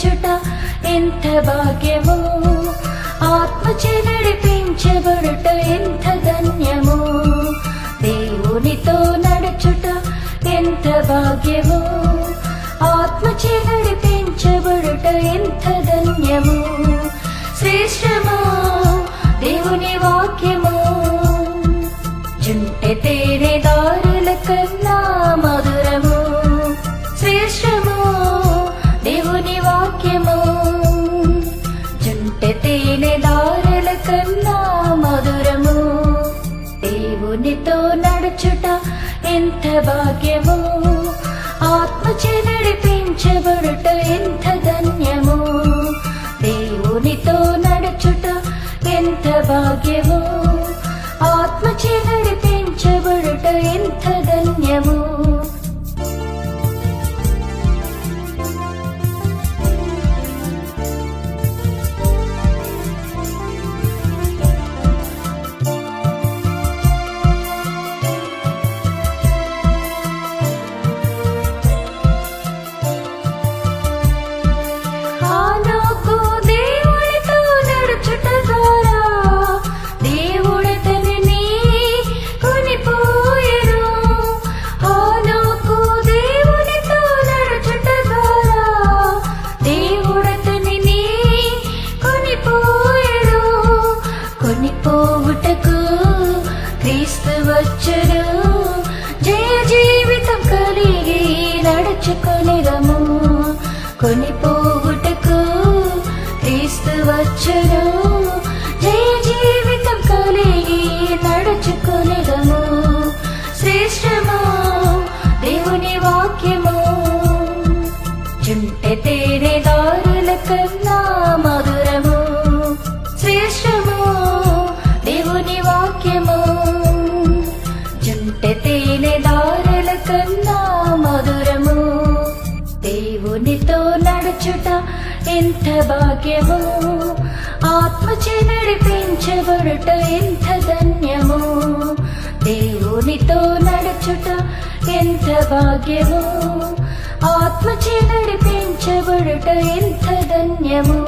నడుచుట ఎంత భాగ్యమో, ఆత్మచే నడిపించబడుట ఎంత ధన్యమో. దేవునితో నడుచుట ఎంత భాగ్యమో, ఆత్మచే నడిపించబడుట ఎంత ధన్యమో. శ్రేష్టమో దేవుని వాక్యమో, జుంటె తేనె దారుల కన్నా మధురము. శ్రేష్టమో దేవుని వాక్యము, జుంటె తేనె దారుల కన్నా మధురము. దేవునితో నడుచుట ఎంత భాగ్యము, ఆత్మచే నడిపించబడుట ఎంత ధన్యము. దేవునితో నడుచుట ఎంత భాగ్యము, ఆత్మచే నడిపించబడుట ఎంత ధన్యము. కొనిపోవుటకు క్రీస్తు వచ్చును, జయ జీవితం కలిగి నడుచుకొనిదము. కొనిపోవుటకు క్రీస్తు వచ్చును, జయ జీవితం కలిగి నడుచుకొనిదము. శ్రేష్టమో దేవుని వాక్యము, జుంటె తేనె దారుల కన్నా మధురము. శ్రేష్టమో దేవుని వాక్యము, జుంటె తేనె దారుల కన్నా మధురము. దేవునితో నడుచుట ఎంత భాగ్యము, ఆత్మచే నడిపించబడుట ఎంత ధన్యము. దేవునితో నడుచుట ఎంత భాగ్యము, ఆత్మచే నడిపించబడుట ఎంత ధన్యము.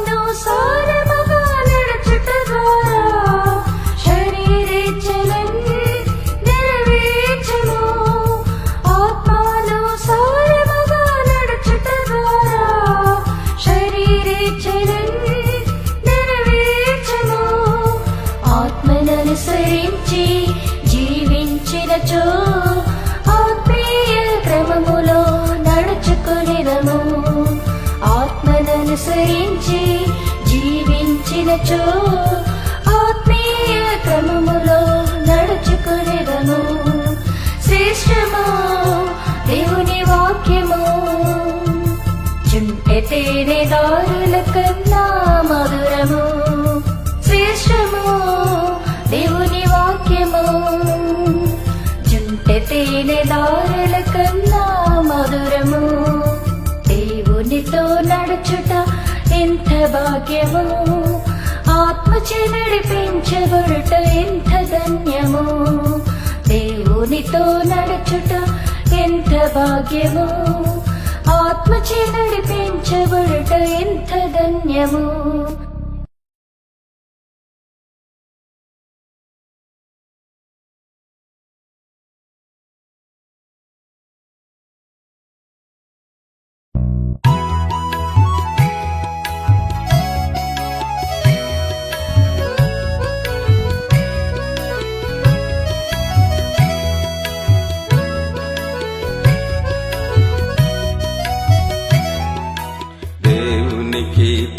ఆత్మానుసారముగా నడుచుట ద్వారా శరీరేచ్ఛలను నెరవేర్చుము. ఆత్మానుసారముగా నడుచుట ద్వారా శరీరేచ్ఛలను నెరవేర్చుము. ఆత్మననుసరించి జీవించినచో ఆత్మీయ క్రమములో నడుచుకొనిదము. ఆత్మననుసరించి జీవించినచో ఆత్మీయ క్రమములో నడుచుకొనిదము. శ్రేష్టమో దేవుని వాక్యము, జుంటె తేనె దారుల కన్నా మధురము. శ్రేష్టమో దేవుని వాక్యము, జుంటె తేనె దారుల కన్నా మధురము. దేవునితో నడుచుట ఎంత భాగ్యము, ఆత్మచే నడిపించబడుట ఎంత ధన్యము. దేవునితో నడుచుట ఎంత భాగ్యము, ఆత్మచే నడిపించబడుట ఎంత ధన్యము.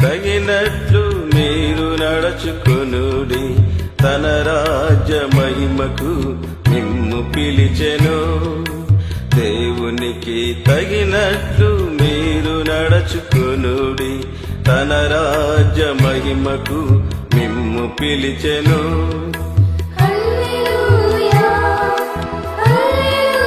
తగినట్లు మీరు నడుచుకొనుడి, తన రాజ్య మహిమకు మిమ్ము పిలిచెను. దేవునికి తగినట్లు మీరు నడుచుకొనుడి, తన రాజ్య మహిమకు మిమ్ము పిలిచెను. హల్లెలూయా హల్లెలూయా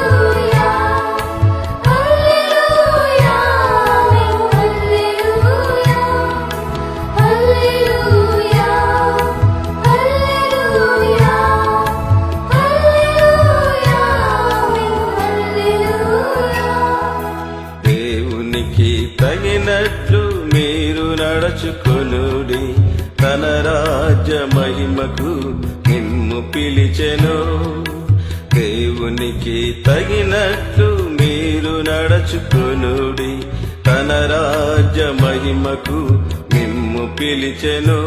నడుచుకొనుడి తన రాజ్య మహిమకు మిమ్ము పిలిచెను దేవునికి తగినట్లు మీరు నడుచుకొనుడి తన రాజ్య మహిమకు మిమ్ము పిలిచెను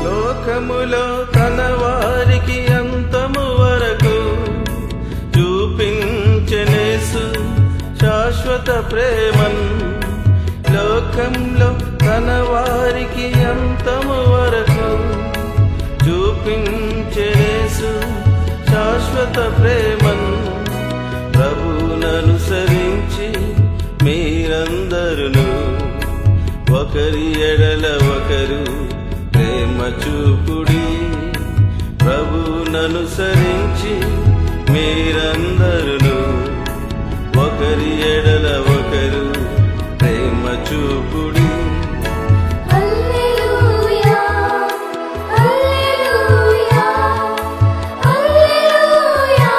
లోకములో తన వారికి అంతము వరకు చూపించెనేసు శాశ్వత ప్రేమన్ లోకంలో తన వారికి అంతము వరకు చూపించెనేసు శాశ్వత ప్రేమన్ ప్రభువుననుసరించి మీరందరును ఒకరి ఎడల ఒకరు ప్రేమ చూపుడి ప్రభువుననుసరించి మీరందరును ఒకరి ఎడల ఒకరు ప్రేమ చూపుడి హల్లెలూయా హల్లెలూయా హల్లెలూయా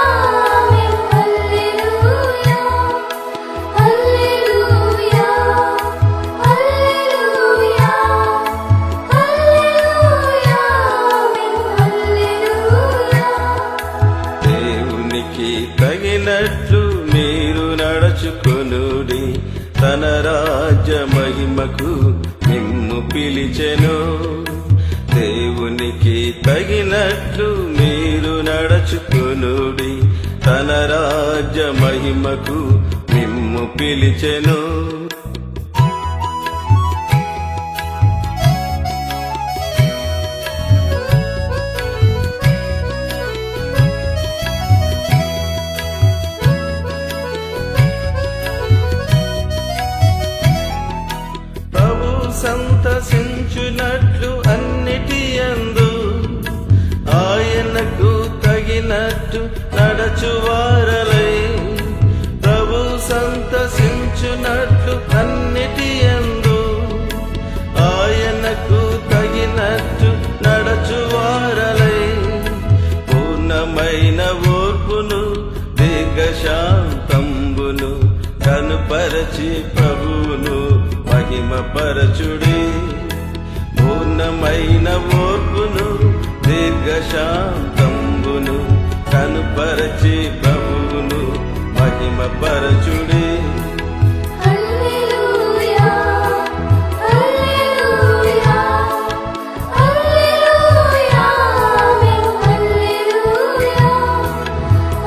హల్లెలూయా హల్లెలూయా హల్లెలూయా హల్లెలూయా దేవునికి తగినట్లు మీరు నడుచుకొనుడి తన రాజ్య మహిమకు మిమ్ము పిలిచెను దేవునికి తగినట్లు మీరు నడుచుకొనుడి తన రాజ్య మహిమకు మిమ్ము పిలిచెను సంతసించునట్లు అన్నిటియందు ఆయనకు తగినట్టు నడచువారలై ప్రభు సంతసించునట్లు అన్నిటియందు ఆయనకు తగినట్టు నడచువారలై పూర్ణమైన ఓర్పును దీర్ఘశాంతంబును కనుపరచి ప్రభువును మహిమపరచుడి పూర్ణమైన ఓర్పును దీర్ఘశాంతంబును కనుపరచి ప్రభువును మహిమపరచుడి హల్లెలూయా హల్లెలూయా హల్లెలూయా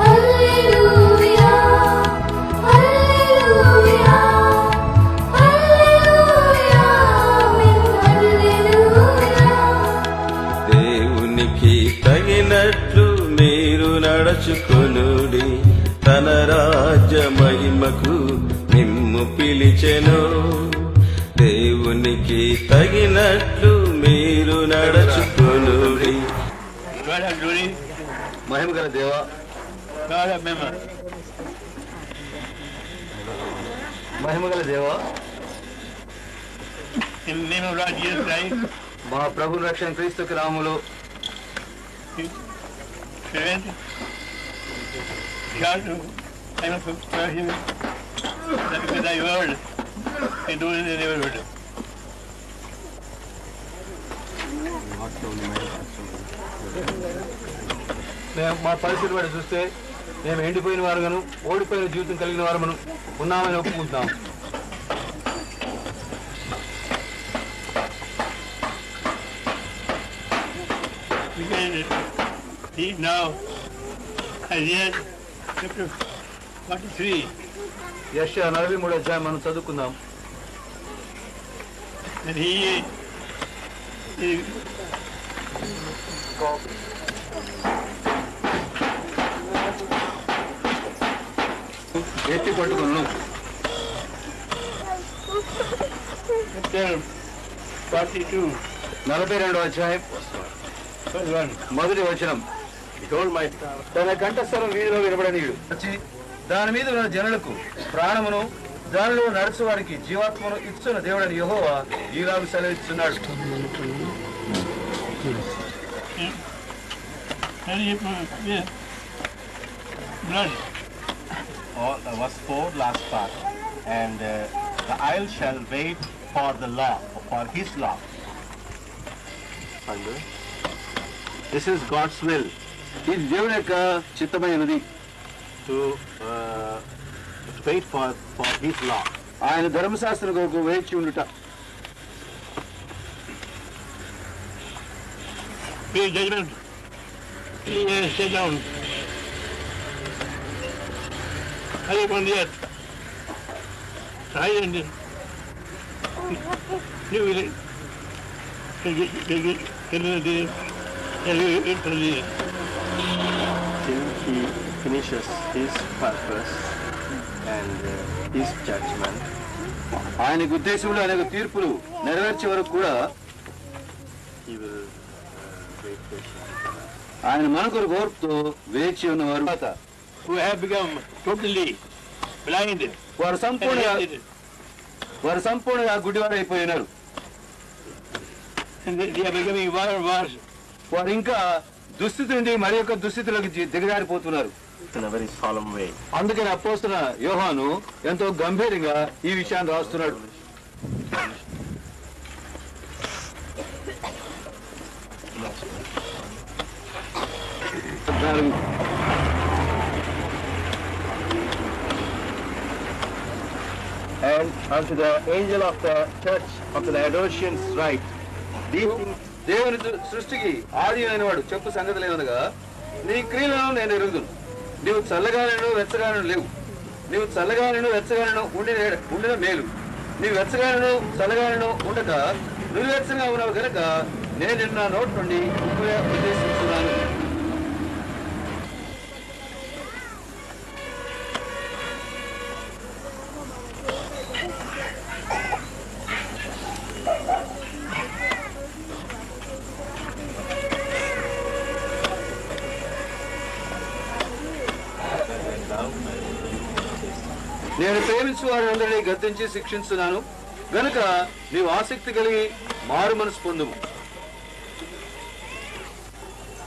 హల్లెలూయా హల్లెలూయా హల్లెలూయా దేవునికి తగినట్లు మీరు నడుచుకొనుడి తన రాజ్య మహిమకు మిమ్ము పిలిచెను దేవునికి తగినట్లు మీరు నడుచుకొనుడి God have glory, మహిమ గల దేవా God have memory. మహిమ గల దేవా In the name of Lord Jesus Christ, మా ప్రభు రక్షణ క్రీస్తుకి నామములో prevent God to time of him that with thy word and do in the neighborhood. మేము మా పరిస్థితి బట్టి చూస్తే మేము ఎండిపోయిన వారుగాను ఓడిపోయిన జీవితం కలిగిన వారు ఉన్నామని ఒప్పుకుంటున్నాం. We can read now Isaiah chapter 43. యెషయా 43 అధ్యాయం మనం చదువుకుందాం. And he ఎత్తి పట్టుకున్నాను. chapter 42, 42వ అధ్యాయం verse 1. మొదటి వచనం. Behold, my తన కంఠస్వరం వీధిలో వినబడనీయుడు. వచ్చి దాని మీద ఉన్న జనులకు ప్రాణమును దానిలో నడుచు వారికి జీవాత్మను ఇచ్చున్న దేవుడని యెహోవా ఈలాగు సెలవిస్తున్నాడు. Blood. Or verse 4, last part. And the isle shall wait for the law, for his law. And this is God's will ఇది దేవుని యొక్క చిత్తమైనది. to wait for his law. ఆయన ధర్మశాస్త్రం కొరకు వేచి ఉండుట. Pay judgment. Sit down. Hurry upon the earth. High and you will Till he finishes his purpose and his judgment. ఆయనకు ఉద్దేశములు అనేక తీర్పులు నెరవేర్చే వరకు కూడా He will wait patiently. ఆయన మన కొరకు ఓర్పుతో వేచి ఉన్నవారు. who have become totally blind. వారు సంపూర్ణంగా గుడ్డివారైపోయినారు. And they are becoming worse and worse. వారు ఇంకా దుస్థితి నుండి మరి యొక్క దుస్థితిలోకి దిగజారిపోతున్నారు. In a very solemn way. అందుకని అపోస్తలుడైన యోహాను ఎంతో గంభీరంగా ఈ విషయాన్ని రాస్తున్నాడు. And unto the angel of the church of the Laodiceans write, these things దేవుని సృష్టికి ఆది అయిన వాడు చెప్పు సంగతులు ఏమనగా, నీ క్రియలను నేను ఎరుగుదును. నీవు చల్లగానూ వెచ్చగానూ లేవు. నీవు చల్లగానూ వెచ్చగానూ ఉండిన మేలు. నీవు వెచ్చగానూ చల్లగానూ ఉండక నువ్వెచ్చగా ఉన్నావు కనుక నేను నిన్న నోటి నుండి ఉద్దేశిస్తున్నాను. నేను ప్రేమించు వారందరినీ గద్దించి శిక్షించున్నాను గనుక నీవు ఆసక్తి కలిగి మారు మనసు పొందుము.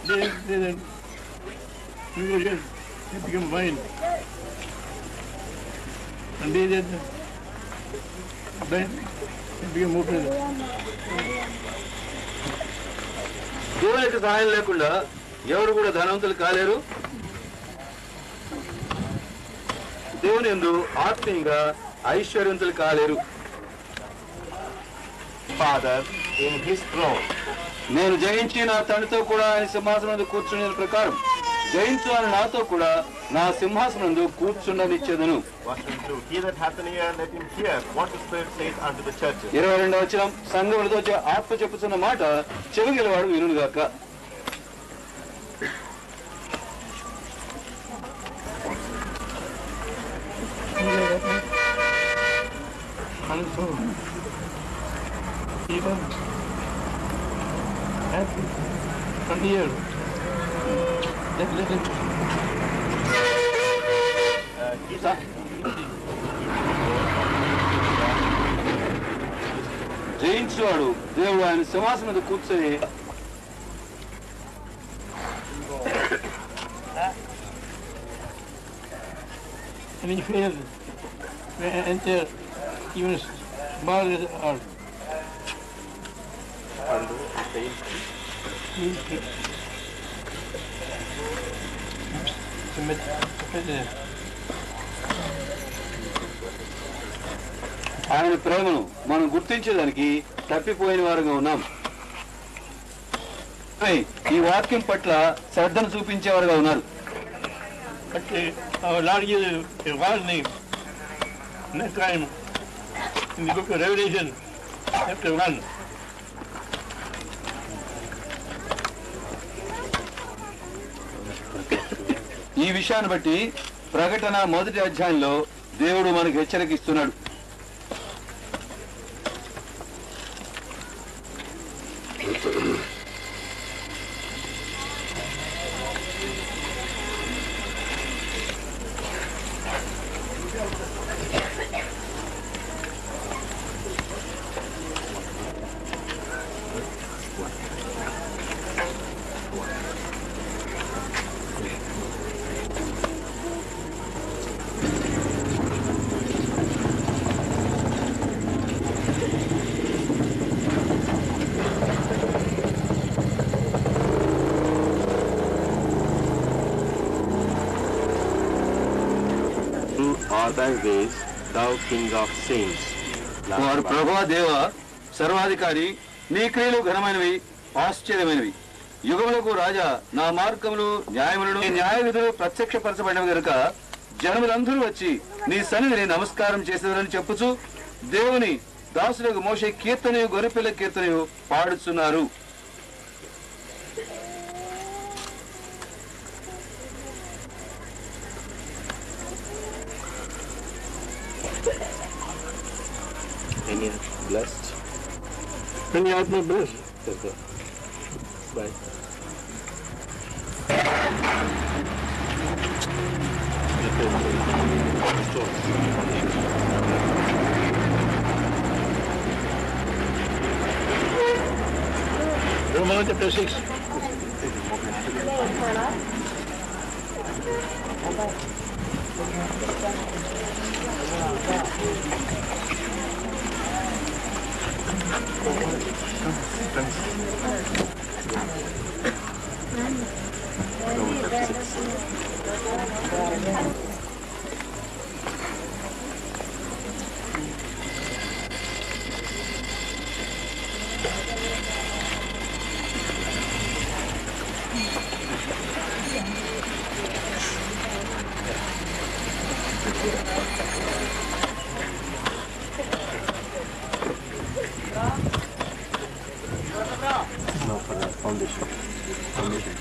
They become blind. And they become open. దేవునికి సహాయం లేకుండా ఎవరు కూడా ధనవంతులు కాలేరు. దేవుని యందు ఆత్మీయంగా ఐశ్వర్యవంతులు కాలేరు. Father in his throne. నేను జయించి నా తండ్రితో కూడా ఆయన సింహాసనం కూర్చునే ప్రకారం జయించు అని నాతో కూడా నా సింహాసనం కూర్చుండనిచ్చేదను. Verse 22. He that hath an ear, let him hear what the Spirit says unto the churches. 22వ వచనం, సంఘములతో ఆత్మ చెప్పుతున్న మాట చెవిగలవాడు వినుగాక. And so, even happy from here, let it జయించువాడు దేవుడు ఆయన సింహాసనం మీద కూర్చొని and he failed to enter even small or ఆయన ప్రేమను మనం గుర్తించేదానికి తప్పిపోయిన వారుగా ఉన్నాం. ఈ వాక్యం పట్ల శ్రద్ధను చూపించేవారుగా ఉన్నారు. but our Lord gives a warning next time in the book of Revelation, chapter 1. ఈ విషయాన్ని బట్టి ప్రకటన 1వ అధ్యాయంలో దేవుడు మనకు హెచ్చరికిస్తున్నాడు. thy ways, thou King of saints. వారు ప్రభువా దేవ సర్వాధికారి, నీ క్రియలు ఘనమైనవి, ఆశ్చర్యమైనవి. యుగములకు రాజా, నా మార్గములు న్యాయములను నీ న్యాయ విధులు ప్రత్యక్షపరచబడినవి గనుక జనములందరూ వచ్చి నీ సన్నిధిని నమస్కారం చేసేదని చెప్పుచు దేవుని దాసులకు మోషే కీర్తనయు గొర్రెపిల్ల కీర్తనయు పాడుచున్నారు. Any blessed? Any ఆత్మ blessed? Yes, sir. Bye. Romans chapter 6. No, for the foundation. Foundation.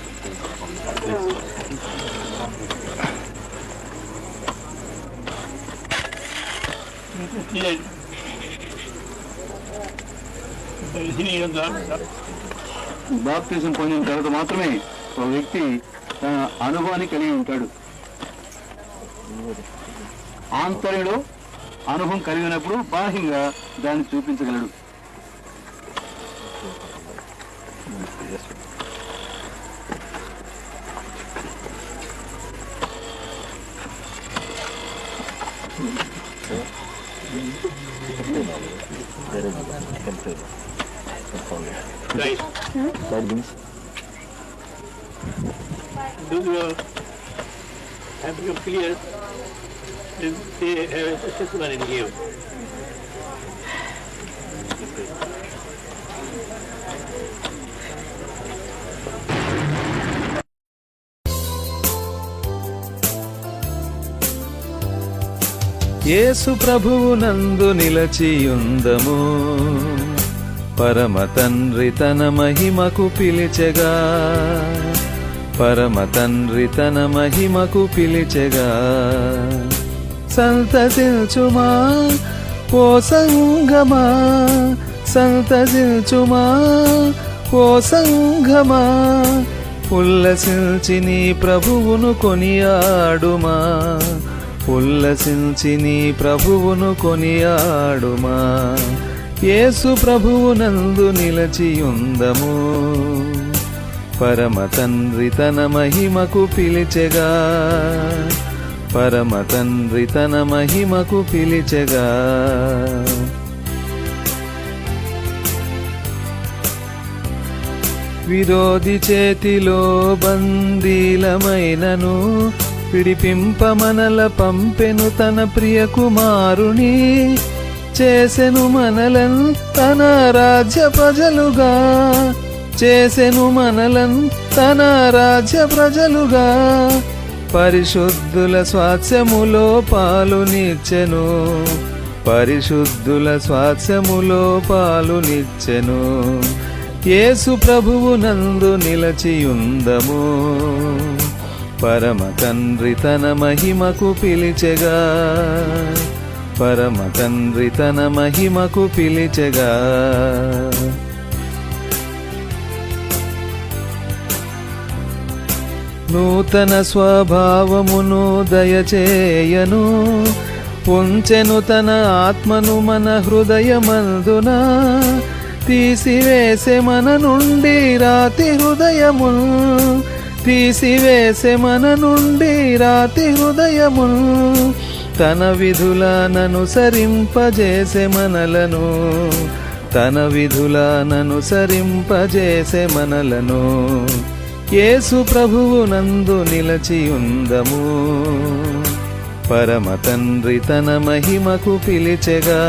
బాప్తిజం పొందిన తర్వాత మాత్రమే ఒక వ్యక్తి తన అనుభవాన్ని కలిగి ఉంటాడు. ఆంతర్యంలో అనుభవం కలిగినప్పుడు బాహ్యంగా దాన్ని చూపించగలడు. Guys, those who have become clear, they have a testimony to give. యేసు ప్రభువు నందు నిలచియుందము, పరమ తండ్రి తన మహిమకు పిలిచెగా, పరమ తండ్రి తన మహిమకు పిలిచెగా. సంతసించుమా ఓ సంగమా, సంతసించుమా ఓ సంగమా, ఉల్లసించి నీ ప్రభువును కొనియాడుమా, ఉల్లసించి నీ ప్రభువును కొనియాడుమా. యేసు ప్రభువు నందు నిలచియుందము, పరమ తండ్రి తన మహిమకు పిలిచెగా, పరమ తండ్రి తన మహిమకు పిలిచెగా. విరోధి చేతిలో బందీలమైనను విడిపింప మనల పంపెను తన ప్రియ కుమారుని, చేసెను మనలను తన రాజ్య ప్రజలుగా, చేసెను మనలను తన రాజ్య ప్రజలుగా. పరిశుద్ధుల స్వాస్యములో పాలునిచ్చెను, పరిశుద్ధుల స్వాస్యములో పాలునిచ్చెను. యేసు ప్రభువు నందు నిలచియుందము, పరమ తండ్రి తన మహిమకు పిలిచెగా, పరమ తండ్రి తన మహిమకు పిలిచెగా. నూతన స్వభావమును దయచేయను, ఉంచెను తన ఆత్మను మన హృదయమందున, తీసివేసే మన నుండి రాతి హృదయమును, తీసివేసే మన నుండి రాతి హృదయమును. తన విధులననుసరింపజేసే మనలను, తన విధులననుసరింపజేసే మనలను. యేసు ప్రభువు నందు నిలచియుందము, పరమ తండ్రి తన మహిమకు పిలిచెగా,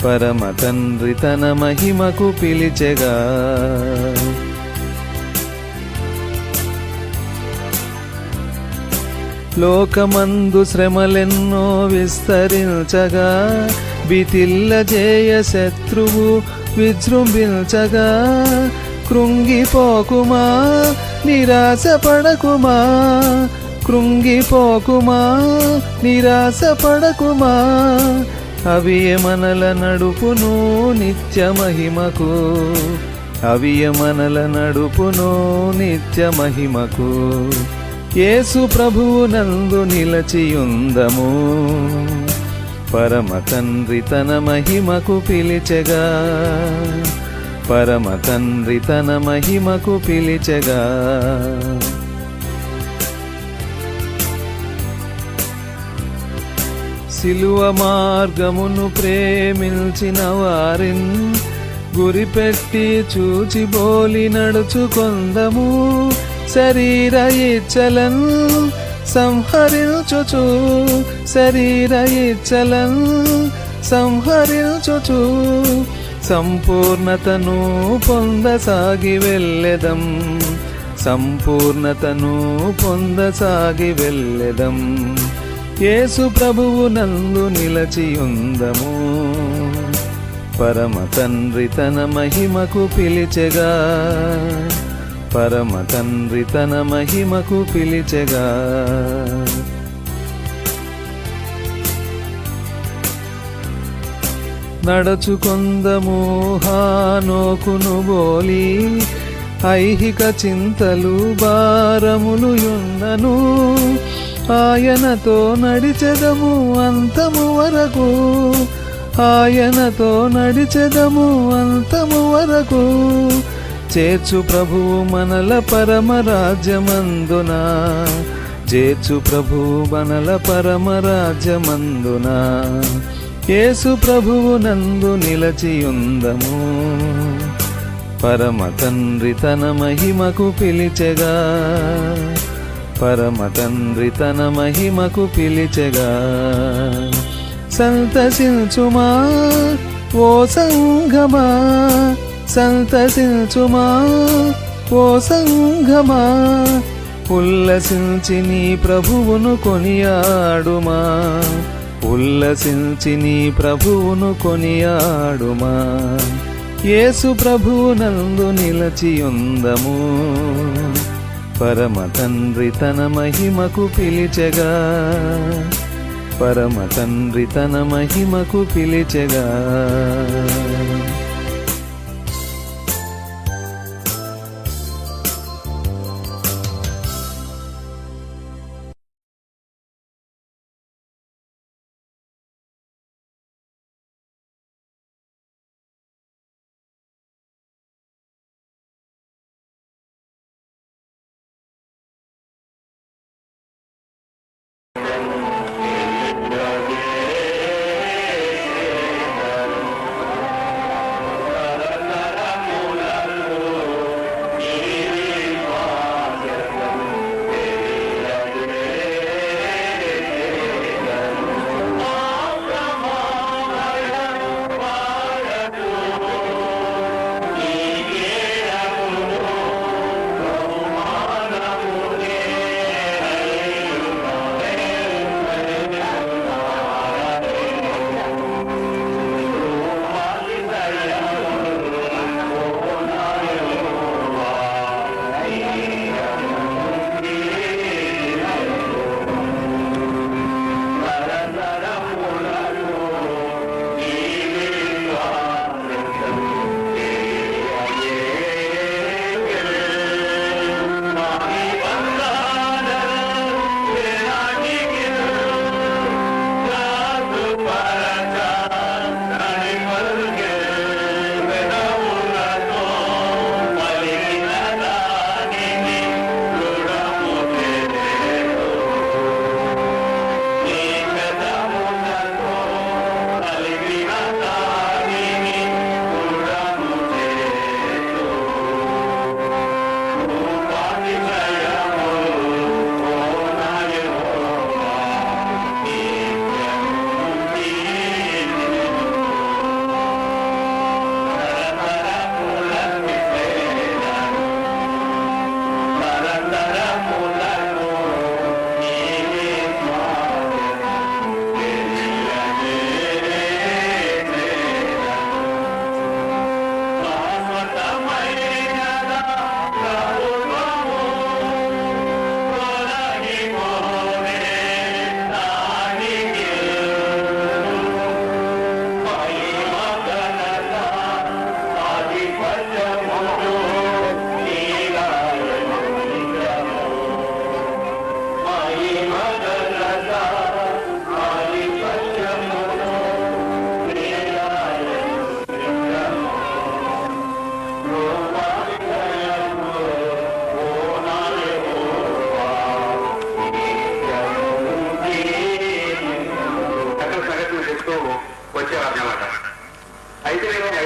పరమ తండ్రి తన మహిమకు పిలిచెగా. లోకమందు శ్రమలెన్నో విస్తరించగా, బితిల్లజేయ శత్రువు విజృంభించగా, కృంగిపోకుమా నిరాశపడకుమా, కృంగిపోకుమా నిరాశపడకుమా. అవియ మనల నడుపును నిత్య మహిమకు, అవియ మనల నడుపును నిత్య మహిమకు. యేసు ప్రభువు నందు నిలచియుందము, పరమ తండ్రి తన మహిమకు పిలిచెగా, పరమ తండ్రి తన మహిమకు పిలిచెగా. సిలువ మార్గమును ప్రేమించిన వారిన్ గురిపెట్టి చూచిబోలి నడుచుకొందము. శరీర ఇచ్చలన్ సంహరించుచు, శరీర ఇచ్చలన్ సంహరించుచు, సంపూర్ణతను పొందసాగి వెళ్ళెదం, సంపూర్ణతను పొందసాగి వెళ్ళెదం. యేసు ప్రభువు నందు నిలచియుందము, పరమ తండ్రి తన మహిమకు పిలిచెగా, పరమ తండ్రి తన మహిమకు పిలిచెగా. నడుచుకొందము హానోకును బోలి, ఐహిక చింతలు భారములు యున్నను, ఆయనతో నడిచెదము అంతము వరకు, ఆయనతో నడిచెదము అంతము వరకు. చేర్చు ప్రభువు మనల పరమ రాజ్యమందున, చేర్చు ప్రభువు మనల పరమ రాజ్యమందున. యేసు ప్రభువు నందు నిలచియుందము, పరమ తండ్రి తన మహిమకు పిలిచెగా, పరమ తండ్రి తన మహిమకు పిలిచెగా. సంతసించుమా ఓ సంఘమా, సంతసించుమా ఓ సంఘమా, ఉల్లసించి నీ ప్రభువును కొనియాడుమా, ఉల్లసించి నీ ప్రభువును కొనియాడుమా. యేసు ప్రభువు నందు నిలచియుందము, పరమ తండ్రి తన మహిమకు పిలిచెగా, పరమ తండ్రి తన మహిమకు పిలిచెగా.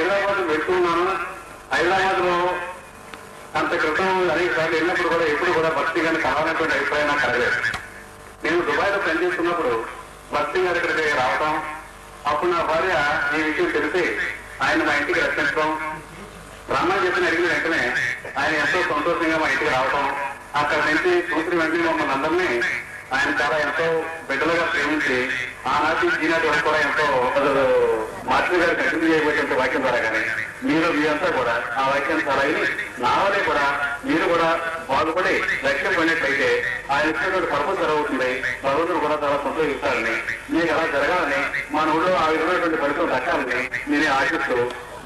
హైదరాబాద్ వెళ్తున్నాను. హైదరాబాద్ లో అంత క్రితం అనేక సార్లు వెళ్ళినప్పుడు కూడా ఎప్పుడు కూడా భక్తి గారిని కావాలనేటువంటి అభిప్రాయం నాకు కలగలేదు. నేను దుబాయ్లో పనిచేస్తున్నప్పుడు భక్తి గారి ఇక్కడికి రావటం, అప్పుడు నా భార్య ఈ విషయం తెలిసి ఆయన మా ఇంటికి రక్షించడం, బ్రహ్మ చెప్పిన అడిగిన వెంటనే ఆయన ఎంతో సంతోషంగా మా ఇంటికి రావటం, అక్కడ నుంచి చూసిన వెంటనే మమ్మల్ని అందరినీ ఆయన చాలా ఎంతో బిడ్డలుగా ప్రేమించి ఆనాటి ఈనాటి వరకు కూడా ఎంతో మాతృ గారు కంటిన్యూ చేయబోయేంత వాక్యం ద్వారా కానీ మీరంతా కూడా ఆ వాక్యం చాలా నా వల్లే కూడా మీరు కూడా బాగుపడి రక్షింపడినట్లయితే ఆయన ఇచ్చినటువంటి పర్పస్ జరుగుతుంది. భగవంతుడు కూడా చాలా సంతోషిస్తారని, మీకు అలా జరగాలని, మన ఊళ్ళో ఆ విధమైనటువంటి ఫలితం దక్కాలని నేనే ఆశిస్తూ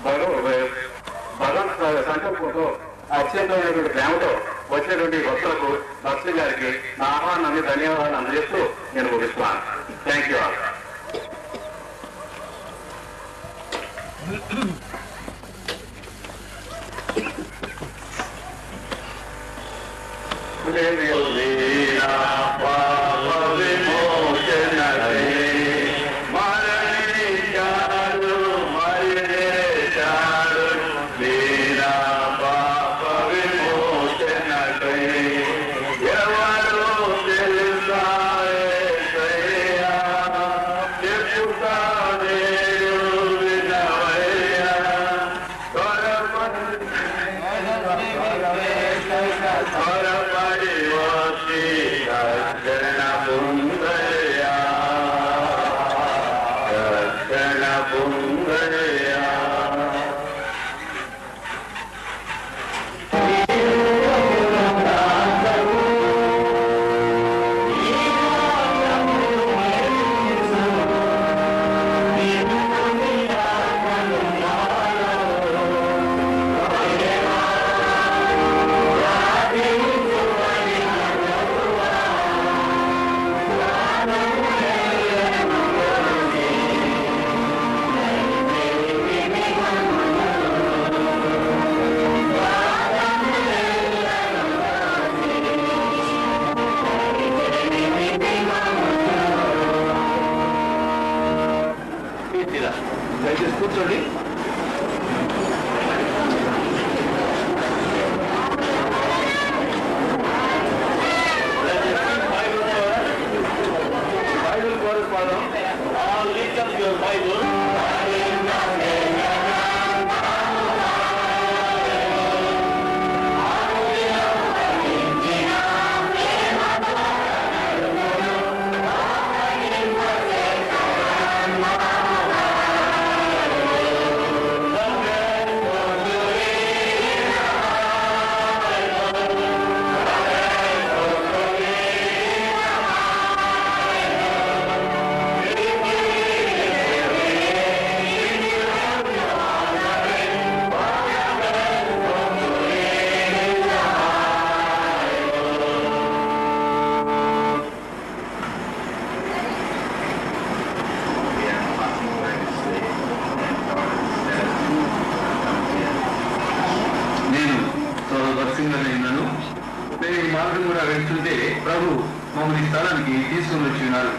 భగవంతు సంకల్పంతో అత్యంతమైనటువంటి ప్రేమతో వచ్చినటువంటి భక్తులకు భక్తి గారికి నా ఆహ్వానాన్ని ధన్యవాదాలు అందజేస్తూ నేను ముగిస్తున్నాను. Thank you all. దయచేసి కూర్చోండి. బైబిల్ కోరస్పాండం all lift up your Bible. నేను ఈ మార్గం కూడా వెళ్తుంటే ప్రభు మమ్మల్ని స్థలానికి తీసుకుని వచ్చి ఉన్నారు.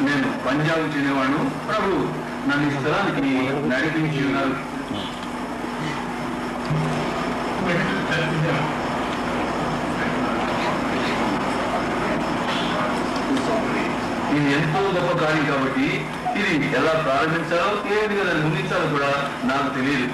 నేను పంజాబ్ చెందినవాడు. ప్రభు నన్ను ఈ స్థలానికి నడిపించి ఉన్నారు. ఇది ఎంతో గొప్ప కార్యం కాబట్టి ఇది ఎలా ప్రారంభించాలో ఏ విధంగా దాన్ని ముగించాలో కూడా నాకు తెలియదు.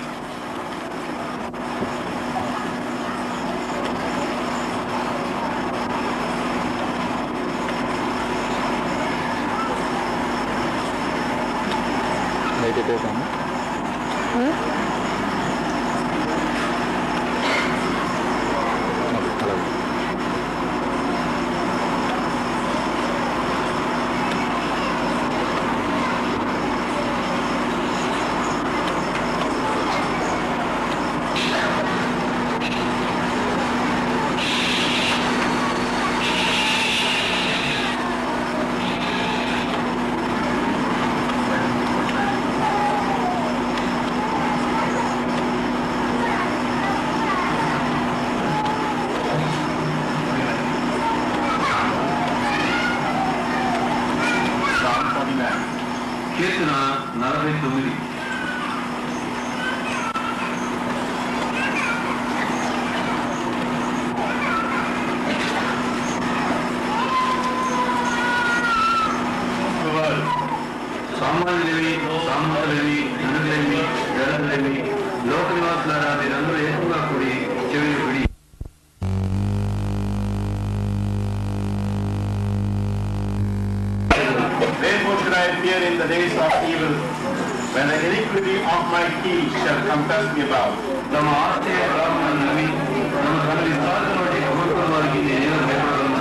the days of evil, when the iniquity of my teeth shall compass me about. తమ ఆశ్చర్య ప్రారంభం నమ్మి తమ తండ్రి సాధన వంటి ప్రభుత్వం వారికి నేను భయపడను.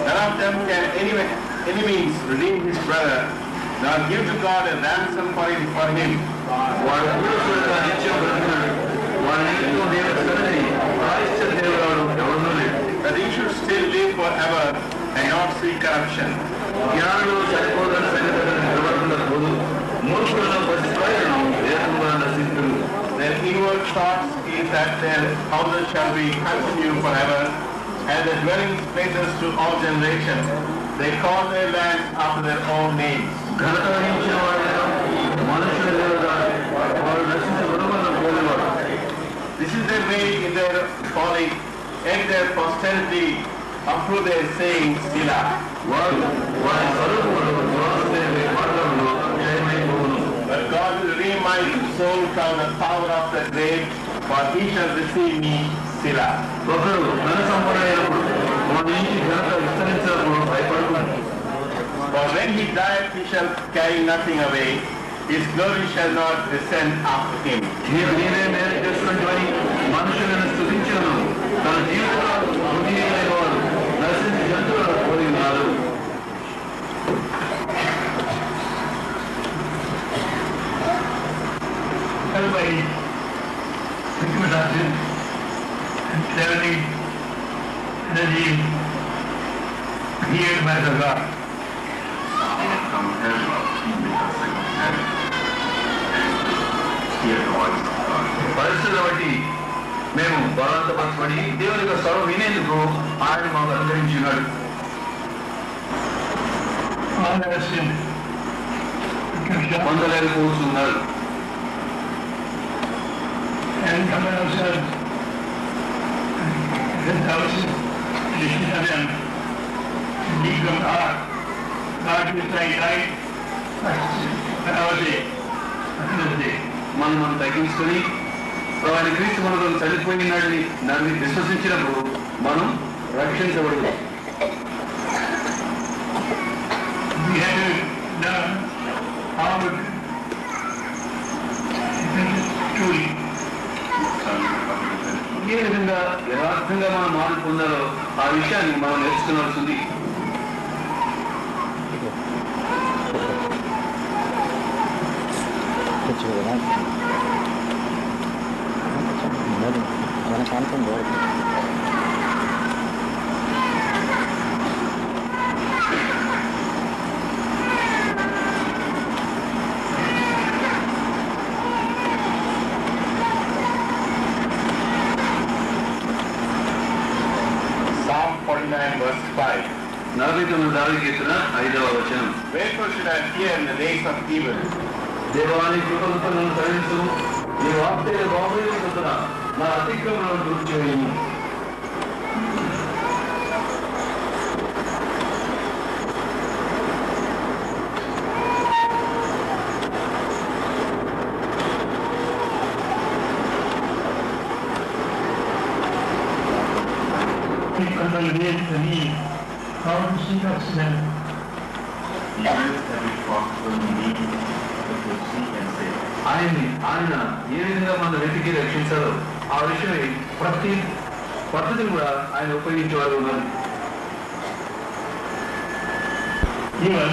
None of them can any means redeem his brother, nor give to God a ransom for him. వాడు పూర్వసులుగా నిత్యం బ్రతికినాడు. వాడి నిమిత్తం దేవుడు సరిని ప్రాయశ్చిత్త దేవుడు ఎవడనూ లేడు. That he should still live forever and not see corruption. జ్ఞానులు సరిపోదని సరిపోదని నిలబడుతున్న పోదు మూర్ఖులను పసిపాయలను వేదంగా నశిస్తులు. Their inward thoughts is that their houses shall be continued forever, and their dwelling places to all generations. They call their land after their own names. ఘనత వహించిన వాడైనా మనుషుల దేవుడా వాడు నశించ గుణమన్న పోలేవాడు. This is their way in their folly, and their posterity approve their saying, Sila. వాడు వారి స్వరూపములు దురాశయ మార్గంలో జయమైపోవును. But God will redeem my soul from the power of the grave, for he shall receive me, Sila. ఒకరు ధన సంపన్నైనప్పుడు వాడి ఇంటి ఘనత విస్తరించినప్పుడు భయపడుతున్నాడు. For when he dieth, he shall carry nothing away, his glory shall not descend after him. నీవు నీవే మేలు చేసుకుంటువని మనుషులను స్తుతించను. తన జీవితంలో బుద్ధి అయిన వాడు నశించి జంతువులను పోలి ఉన్నారు. Everybody, recommendation, clarity, energy, here by the God. పరిస్థితులు బట్టి మేము బలవంతపరచబడి దేవుని యొక్క స్వరం వినేందుకు ఆయన మాకు అనుగ్రహించినాడు. All that is in. పొందలేకపోతున్నారు. And come on ourselves. This house is in deep of heart. God is like light. Our day. Another day. మనం తగ్గించుకొని ఆయన క్రీస్తు మనకు చనిపోయినాడని దాన్ని విశ్వసించినప్పుడు మనం రక్షించబడతాం. We have done our truly. ఏ విధంగా యథార్థంగా మనం మార్పు పొందాలో ఆ విషయాన్ని మనం నేర్చుకోవాల్సింది. Psalm 49 verse 5. 49 దావీదు కీర్తన 5వ వచనం. Wherefore should I fear in the days of evil? దేవాని కృపలతో నన్ను తరలించు. నీ వాక్య బాహుల్యమున నా అతిక్రమణను దూరం చేయము. People will live to me. How to see us then? ఆయన ఏ విధంగా మన వెతికి రక్షించాలో ఆ విషయమై ప్రతి పద్ధతిని కూడా ఆయన ఉపయోగించేవారు ఉన్నారు. Even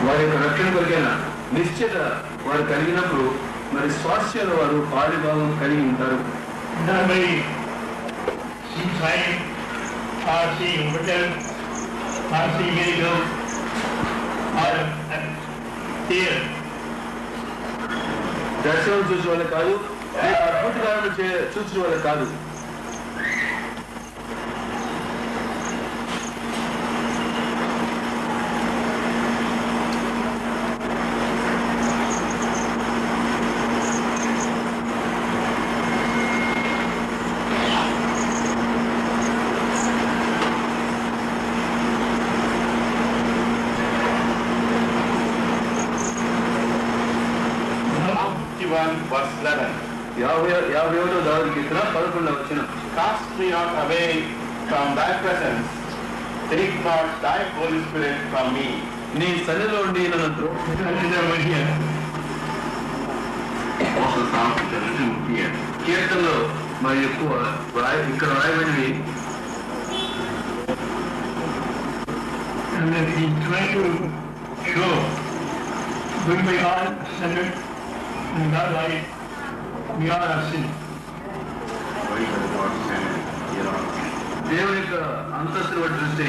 వారి యొక్క రక్షణ కొరికైనా నిశ్చయత వారు కలిగినప్పుడు మరి స్వాస్థ్యాలు వారు పాడి భాగం కలిగి ఉంటారు. nobody sees fine or see hotel or see medical or there. దర్శనం చూసే వాళ్ళు కాదు, అద్భుతకాలను చూసే వాళ్ళు కాదు. 51వ దావీదు కీర్తన 11వ వచనం. Cast me not away from thy presence, take not thy Holy Spirit from me. నీ సన్నిధిలో ఉండి నన్ను ద్రోహం Also Psalms which are written here. కీర్తనలో మరి ఎక్కువ ఇక్కడ రాయబడినవి. And that he's trying to show when we are centered in God's light, we are our sin. Why is the Lord sent here on? దేవుని యొక్క అంతస్తుని బట్టి చూస్తే